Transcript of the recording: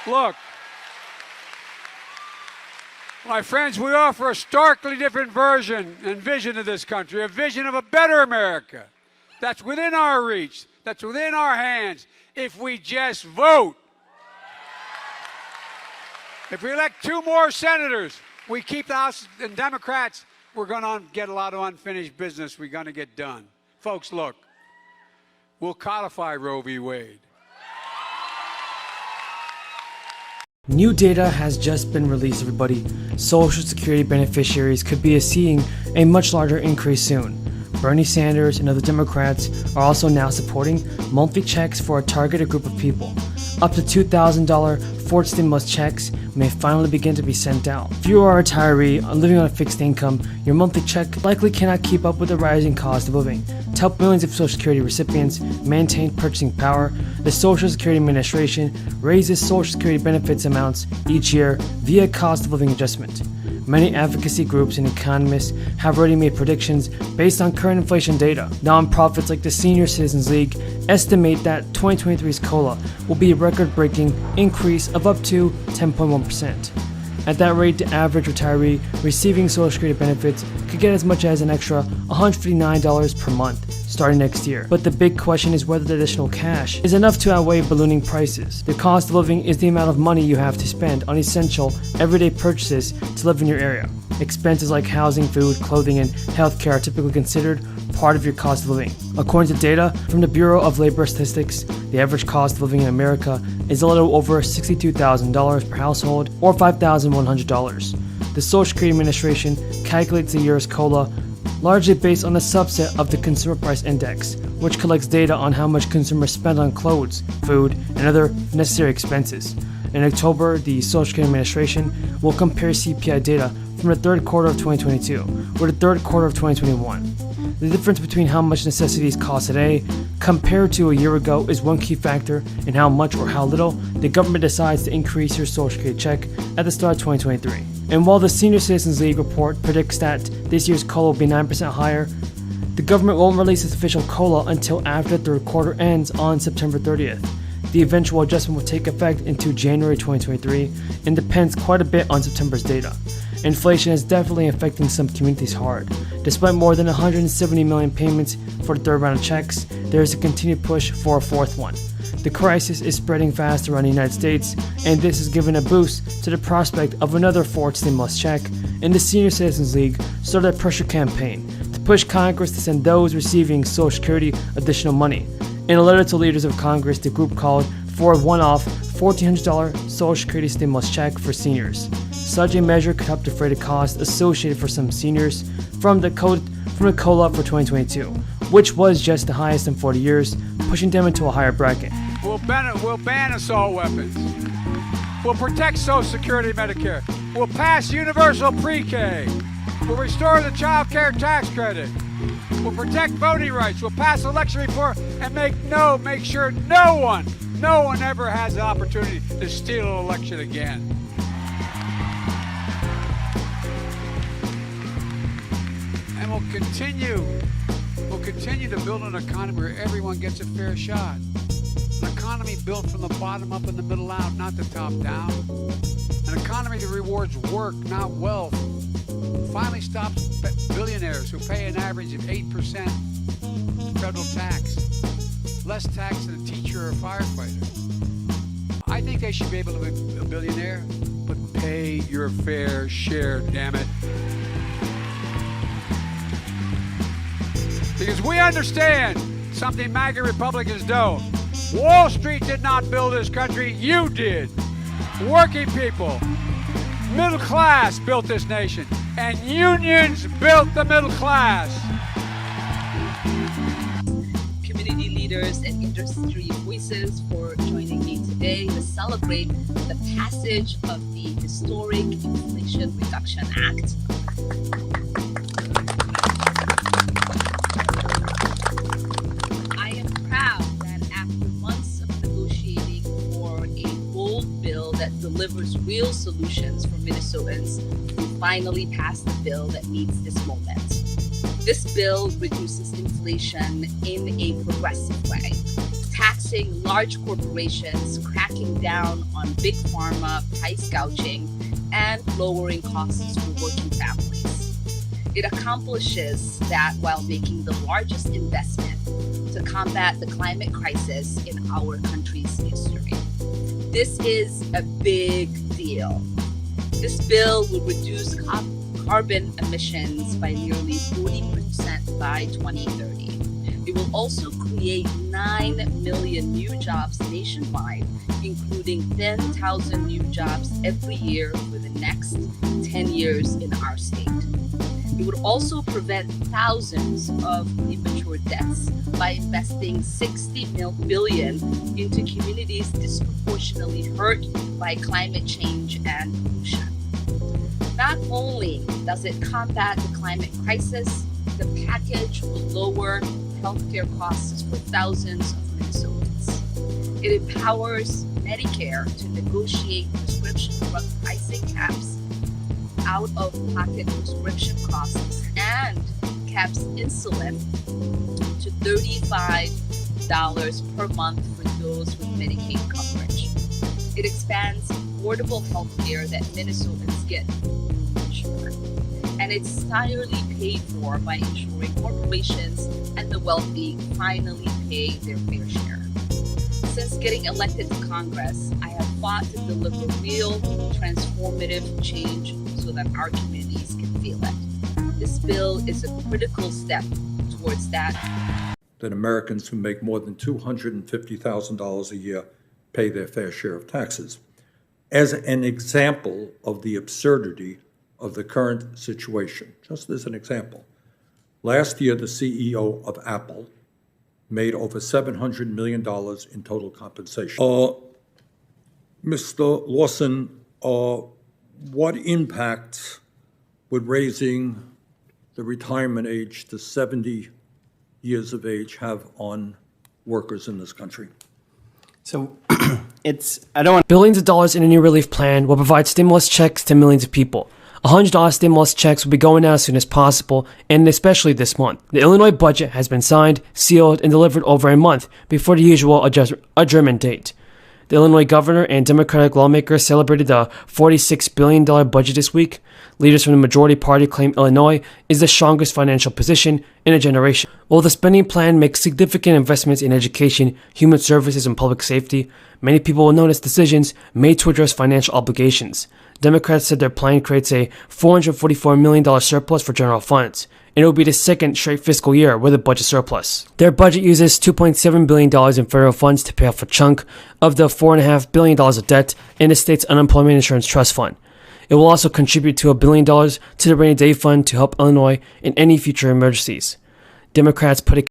Look, my friends, we offer a starkly different version and vision of this country, a vision of a better America that's within our reach, that's within our hands, if we just vote. If we elect 2 more senators, we keep the House and Democrats, we're going to get a lot of unfinished business we're going to get done. Folks, look, we'll codify Roe v. Wade. New data has just been released, everybody. Social Security beneficiaries could be seeing a much larger increase soon. Bernie Sanders and other Democrats are also now supporting monthly checks for a targeted group of people. Up to $2,000 Ford stimulus checks may finally begin to be sent out. If you are a retiree living on a fixed income, your monthly check likely cannot keep up with the rising cost of living. To help millions of Social Security recipients maintain purchasing power, the Social Security Administration raises Social Security benefits amounts each year via cost of living adjustment. Many advocacy groups and economists have already made predictions based on current inflation data. Nonprofits like the Senior Citizens League estimate that 2023's COLA will be a record-breaking increase of up to 10.1%. At that rate, the average retiree receiving Social Security benefits could get as much as an extra $159 per month starting next year. But the big question is whether the additional cash is enough to outweigh ballooning prices. The cost of living is the amount of money you have to spend on essential, everyday purchases to live in your area. Expenses like housing, food, clothing, and healthcare are typically considered part of your cost of living. According to data from the Bureau of Labor Statistics, the average cost of living in America is a little over $62,000 per household, or $5,100. The Social Security Administration calculates the year's COLA largely based on a subset of the Consumer Price Index, which collects data on how much consumers spend on clothes, food, and other necessary expenses. In October, the Social Security Administration will compare CPI data from the third quarter of 2022 with the third quarter of 2021. The difference between how much necessities cost today compared to a year ago is one key factor in how much or how little the government decides to increase your Social Security check at the start of 2023. And while the Senior Citizens League report predicts that this year's COLA will be 9% higher, the government won't release its official COLA until after the third quarter ends on September 30th. The eventual adjustment will take effect into January 2023 and depends quite a bit on September's data. Inflation is definitely affecting some communities hard. Despite more than 170 million payments for the third round of checks, there is a continued push for a fourth one. The crisis is spreading fast around the United States, and this has given a boost to the prospect of another fourth stimulus check, and the Senior Citizens League started a pressure campaign to push Congress to send those receiving Social Security additional money. In a letter to leaders of Congress, the group called for a one-off $1,400 Social Security stimulus check for seniors. Such a measure could help defray the costs associated for some seniors from the COLA for 2022, which was just the highest in 40 years, pushing them into a higher bracket. We'll ban assault weapons. We'll protect Social Security and Medicare. We'll pass universal pre-K. We'll restore the child care tax credit. We'll protect voting rights. We'll pass election reform and make sure no one ever has the opportunity to steal an election again. And we'll continue to build an economy where everyone gets a fair shot. An economy built from the bottom up and the middle out, not the top down. An economy that rewards work, not wealth. Finally stops billionaires who pay an average of 8% federal tax. Less tax than a teacher or a firefighter. I think they should be able to be a billionaire, but pay your fair share, damn it. Because we understand something MAGA Republicans don't. Wall Street did not build this country, you did. Working people, middle class built this nation, and unions built the middle class. Community leaders and industry voices for joining me today to celebrate the passage of the historic Inflation Reduction Act. I am proud that after months of negotiating for a bold bill that delivers real solutions for Minnesotans, we finally passed a bill that meets this moment. This bill reduces inflation in a progressive way. Taxing preventing large corporations cracking down on big pharma, price gouging, and lowering costs for working families. It accomplishes that while making the largest investment to combat the climate crisis in our country's history. This is a big deal. This bill will reduce carbon emissions by nearly 40% by 2030. It will also create 9 million new jobs nationwide, including 10,000 new jobs every year for the next 10 years in our state. It would also prevent thousands of premature deaths by investing $60 billion into communities disproportionately hurt by climate change and pollution. Not only does it combat the climate crisis, the package will lower healthcare costs for thousands of Minnesotans. It empowers Medicare to negotiate prescription drug pricing caps, out-of-pocket prescription costs, and caps insulin to $35 per month for those with Medicaid coverage. It expands affordable health care that Minnesotans get insured. And it's entirely paid for by ensuring corporations and the wealthy finally pay their fair share. Since getting elected to Congress, I have fought to deliver real, transformative change so that our communities can feel it. This bill is a critical step towards that. That Americans who make more than $250,000 a year pay their fair share of taxes. As an example of the absurdity of the current situation, just as an example, last year the CEO of Apple made over $700 million in total compensation. Mr. Lawson, what impact would raising the retirement age to 70 years of age have on workers in this country? So I don't want Billions of dollars in a new relief plan will provide stimulus checks to millions of people. $100 stimulus checks will be going out as soon as possible, and especially this month. The Illinois budget has been signed, sealed, and delivered over a month before the usual adjournment date. The Illinois governor and Democratic lawmakers celebrated the $46 billion budget this week. Leaders from the majority party claim Illinois is the strongest financial position in a generation. While the spending plan makes significant investments in education, human services, and public safety, many people will notice decisions made to address financial obligations. Democrats said their plan creates a $444 million surplus for general funds, and it will be the second straight fiscal year with a budget surplus. Their budget uses $2.7 billion in federal funds to pay off a chunk of the $4.5 billion of debt in the state's unemployment insurance trust fund. It will also contribute to $1 billion to the rainy day fund to help Illinois in any future emergencies. Democrats put a